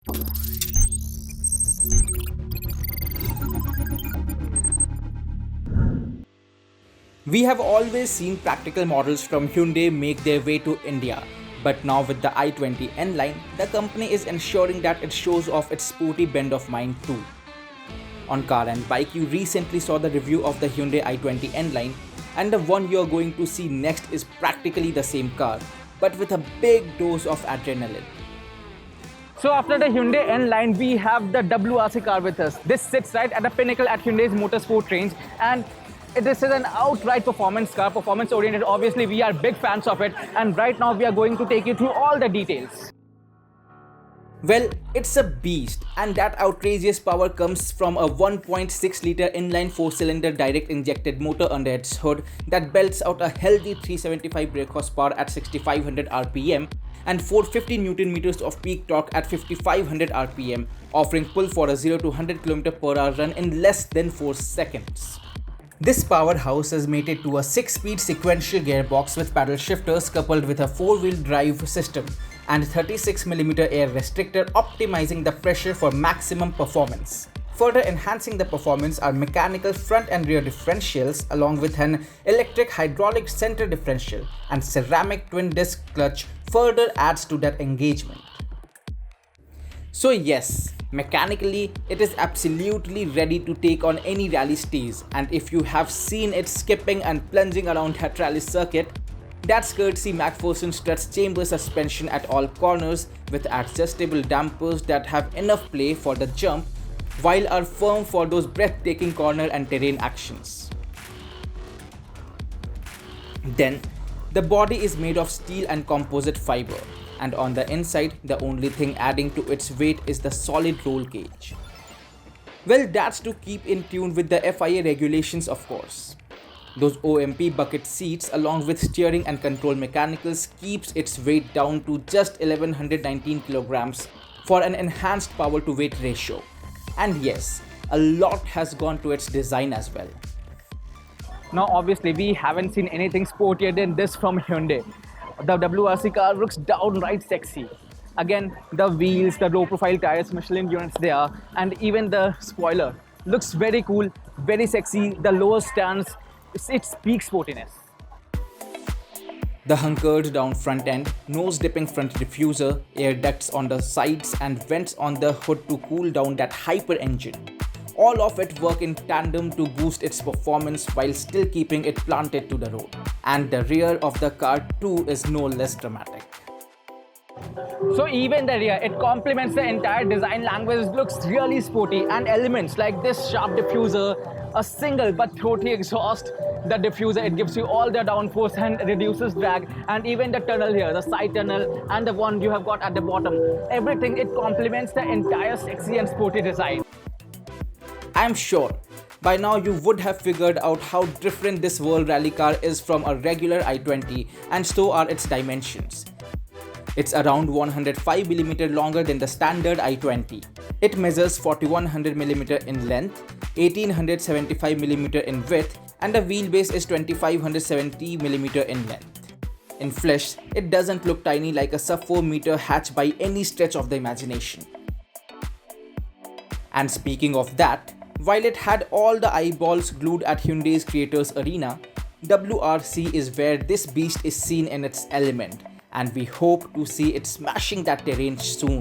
We have always seen practical models from Hyundai make their way to India, but now with the i20 N line, the company is ensuring that it shows off its sporty bend of mind too. On Car and Bike, you recently saw the review of the Hyundai i20 N line, and the one you are going to see next is practically the same car, but with a big dose of adrenaline. So after the Hyundai N line, we have the WRC car with us. This sits right at the pinnacle at Hyundai's motorsport range, and this is an outright performance car, performance oriented. Obviously, we are big fans of it, and right now we are going to take you through all the details. Well, it's a beast, and that outrageous power comes from a 1.6-litre inline 4-cylinder direct injected motor under its hood that belts out a healthy 375 brake horsepower at 6500 rpm and 450 Nm of peak torque at 5500 rpm, offering pull for a 0 to 100 km/h run in less than 4 seconds. This powerhouse is mated to a 6-speed sequential gearbox with paddle shifters coupled with a 4-wheel drive system and 36mm air restrictor, optimizing the pressure for maximum performance. Further enhancing the performance are mechanical front and rear differentials along with an electric hydraulic center differential, and ceramic twin disc clutch further adds to that engagement. So yes, mechanically it is absolutely ready to take on any rally stage, and if you have seen it skipping and plunging around that rally circuit, that's courtesy McPherson strut chamber suspension at all corners with adjustable dampers that have enough play for the jump while are firm for those breathtaking corner and terrain actions. Then, the body is made of steel and composite fiber, and on the inside, the only thing adding to its weight is the solid roll cage. Well, that's to keep in tune with the FIA regulations, of course. Those OMP bucket seats along with steering and control mechanicals keeps its weight down to just 1119 kilograms for an enhanced power to weight ratio. And yes, a lot has gone to its design as well. Now obviously we haven't seen anything sportier than this from Hyundai. The WRC car looks downright sexy. Again, the wheels, the low profile tires, Michelin units there, and even the spoiler looks very cool, very sexy. The lower stance, it speaks sportiness. The hunkered down front end, nose dipping front diffuser, air ducts on the sides and vents on the hood to cool down that hyper engine. All of it work in tandem to boost its performance while still keeping it planted to the road. And the rear of the car too is no less dramatic. So even the rear, it complements the entire design language. It looks really sporty, and elements like this sharp diffuser, a single but throaty exhaust, the diffuser, it gives you all the downforce and reduces drag, and even the tunnel here, the side tunnel and the one you have got at the bottom, everything, it complements the entire sexy and sporty design. I'm sure by now you would have figured out how different this World Rally car is from a regular i20, and so are its dimensions. It's around 105mm longer than the standard i20. It measures 4100mm in length, 1875mm in width, and the wheelbase is 2570mm in length. In flesh, it doesn't look tiny like a sub-4 meter hatch by any stretch of the imagination. And speaking of that, while it had all the eyeballs glued at Hyundai's Creators Arena, WRC is where this beast is seen in its element, and we hope to see it smashing that terrain soon.